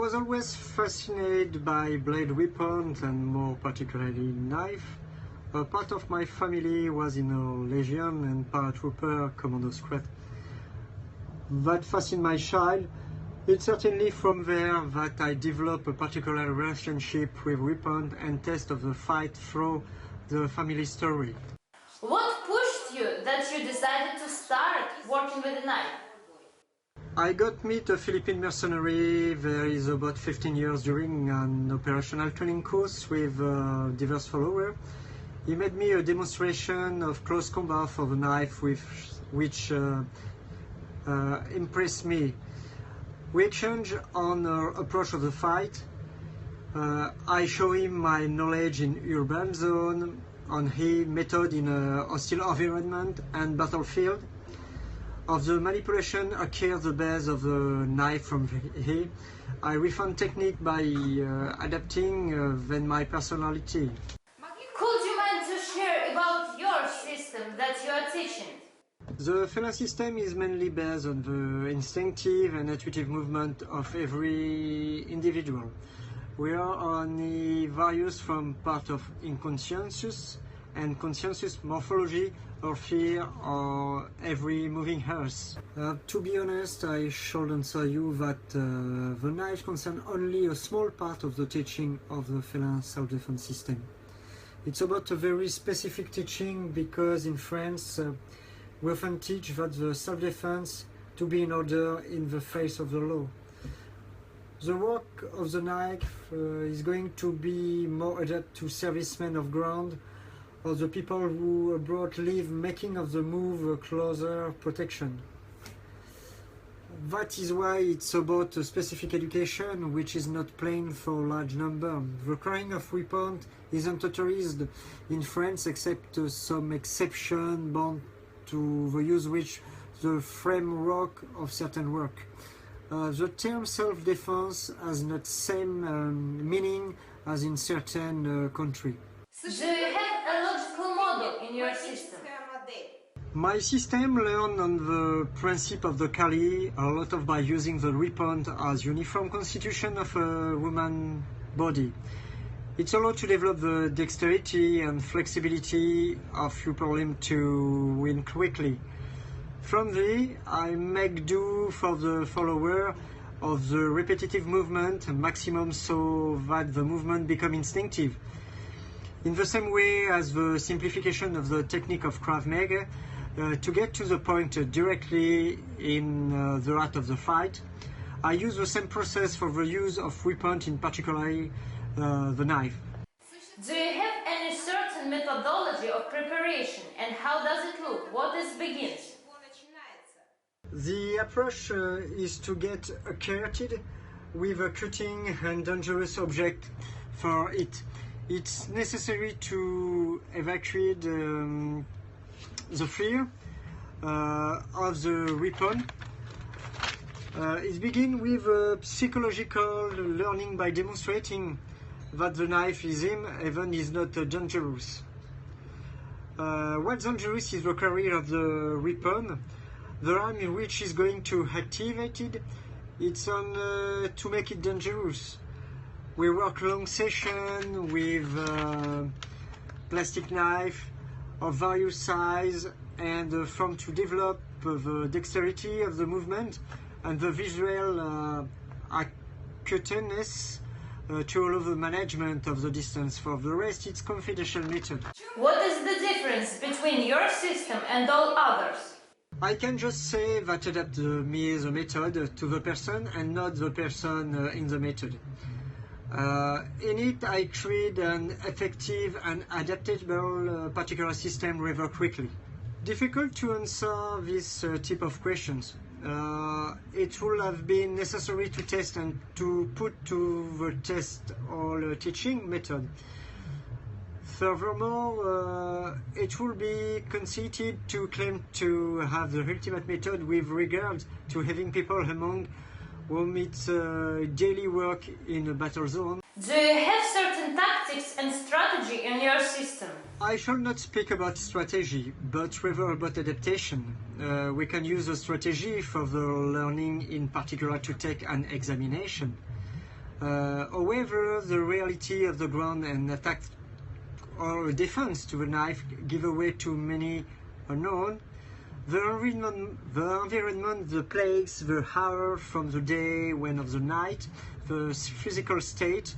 was always fascinated by blade weapons and more particularly knife. A part of my family was in a Legion and paratrooper commando squad. That fascinated my child. It's certainly from there that I developed a particular relationship with weapons and taste of the fight through the family story. What pushed you that you decided to start working with a knife? I got meet a Philippine mercenary there is about 15 years during an operational training course with diverse followers. He made me a demonstration of close combat for the knife which impressed me. We exchanged on our approach of the fight. I show him my knowledge in urban zone, on his method in a hostile environment and battlefield. Of the manipulation occurs the base of the knife from here. I refine technique by adapting then my personality. Could you mind to share about your system that you are teaching? The FELIN system is mainly based on the instinctive and intuitive movement of every individual. We are only various from part of inconscious and conscious morphology or fear or every moving earth. To be honest, I should answer you that the knife concerns only a small part of the teaching of the FELIN self-defense system. It's about a very specific teaching because in France we often teach that the self-defense to be in order in the face of the law. The work of the knife is going to be more adapted to servicemen of ground or the people who abroad live, making of the move a closer protection. That is why it's about a specific education which is not plain for a large number. The carrying of weapons isn't authorized in France except some exception bound to the use which the framework of certain work. The term self-defense has not same meaning as in certain countries. Do you have a logical model in your system? My system learned on the principle of the Kali a lot of by using the weapon as uniform constitution of a human body. It's allowed to develop the dexterity and flexibility of upper limb to win quickly. From there, I make do for the follower of the repetitive movement maximum so that the movement become instinctive. In the same way as the simplification of the technique of Krav Maga, to get to the point directly in the heart of the fight, I use the same process for the use of weapons, in particular the knife. Do you have any certain methodology of preparation and how does it look? What is begins? The approach is to get acquainted with a cutting and dangerous object for it. It's necessary to evacuate the fear of the weapon. It begins with a psychological learning by demonstrating that the knife is him, even is not dangerous. What's dangerous is the career of the weapon, the arm in which is going to activate it. It's on to make it dangerous. We work long session with plastic knife of various size and from to develop the dexterity of the movement and the visual acuteness to allow the management of the distance. For the rest, it's confidential method. What is the difference between your system and all others? I can just say that adapt me the method to the person and not the person in the method. In it, I create an effective and adaptable particular system rather quickly. Difficult to answer this type of questions. It would have been necessary to test and to put to the test all teaching method. Furthermore, it will be conceited to claim to have the ultimate method with regard to having people among whom it's daily work in a battle zone. Do you have certain tactics and strategy in your system? I shall not speak about strategy, but rather about adaptation. We can use a strategy for the learning, in particular to take an examination. However, the reality of the ground and attack or defense to the knife give away to many unknown. The environment, the place, the hour from the day, when of the night, the physical state.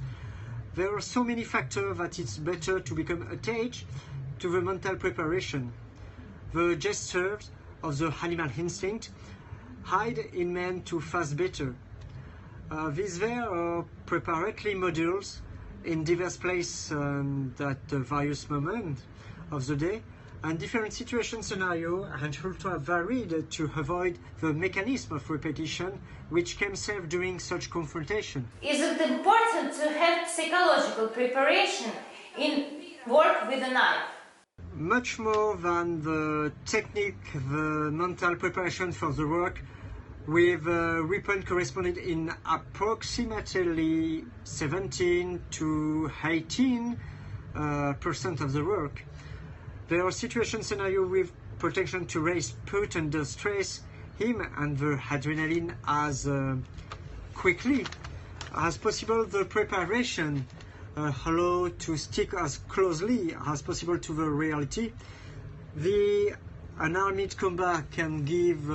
There are so many factors that it's better to become attached to the mental preparation. The gestures of the animal instinct hide in men to fast better. These there are preparatory modules in diverse places at various moments of the day, and different situation scenario and ultra varied to avoid the mechanism of repetition which can serve during such confrontation. Is it important to have psychological preparation in work with a knife? Much more than the technique, the mental preparation for the work with weapon corresponded in approximately 17 to 18% of the work. There are situation scenarios with protection to raise put under stress him and the adrenaline as quickly as possible. The preparation allow to stick as closely as possible to the reality. The unarmed combat can give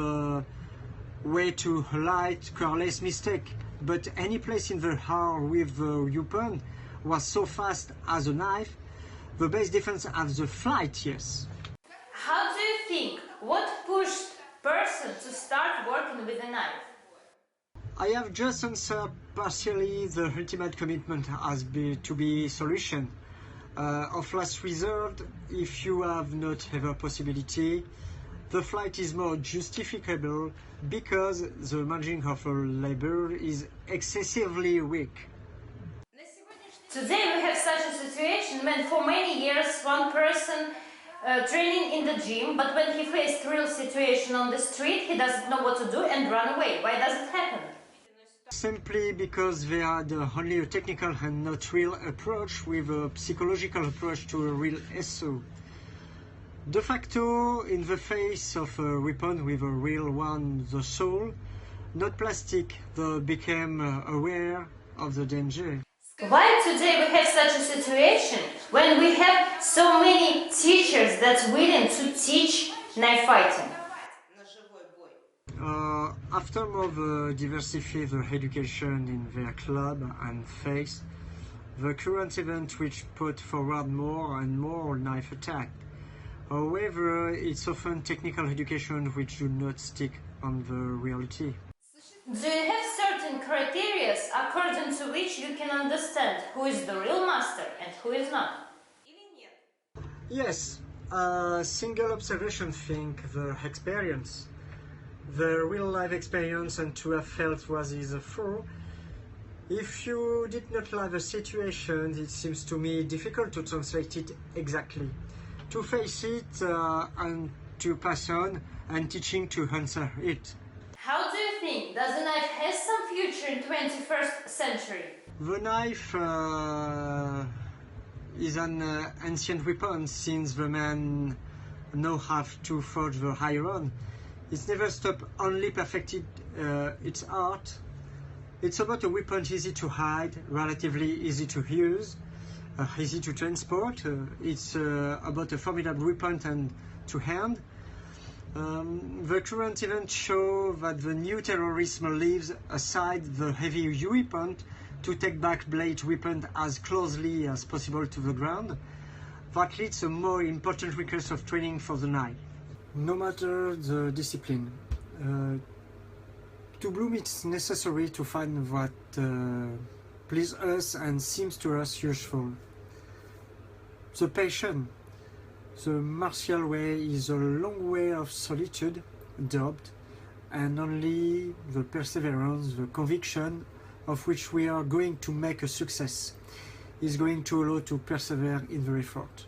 way to a light, careless mistake, but any place in the hour with the weapon was so fast as a knife, the best defense of the flight, yes. How do you think? What pushed person to start working with a knife? I have just answered partially. The ultimate commitment has to be solution. Of last resort, if you have not ever possibility, the flight is more justificable because the margin of labor is excessively weak. Today we have such a situation when for many years one person training in the gym, but when he faced real situation on the street, he doesn't know what to do and run away. Why does it happen? Simply because they had only a technical and not real approach with a psychological approach to a real SO. De facto, in the face of a weapon with a real one, the soul, not plastic, they became aware of the danger. Why today we have such a situation when we have so many teachers that's willing to teach knife fighting? After more diversify the education in their club and face, the current event which put forward more and more knife attack. However, it's often technical education which do not stick on the reality. Do you have certain criteria according to which you can understand who is the real master and who is not? Yes, a single observation think the experience. The real life experience and to have felt was is a fool. If you did not have a situation, it seems to me difficult to translate it exactly. To face it and to pass on and teaching to answer it. How do you think? Does a knife have some future in 21st century? The knife is an ancient weapon since the man now have to forge the iron. It's never stopped, only perfected its art. It's about a weapon easy to hide, relatively easy to use, easy to transport. It's about a formidable weapon and to hand. The current events show that the new terrorism leaves aside the heavy weapon to take back blade weapon as closely as possible to the ground. That leads a more important request of training for the knife. No matter the discipline, to bloom it's necessary to find what pleases us and seems to us useful. The passion. The martial way is a long way of solitude, doubt, and only the perseverance, the conviction of which we are going to make a success is going to allow to persevere in the effort.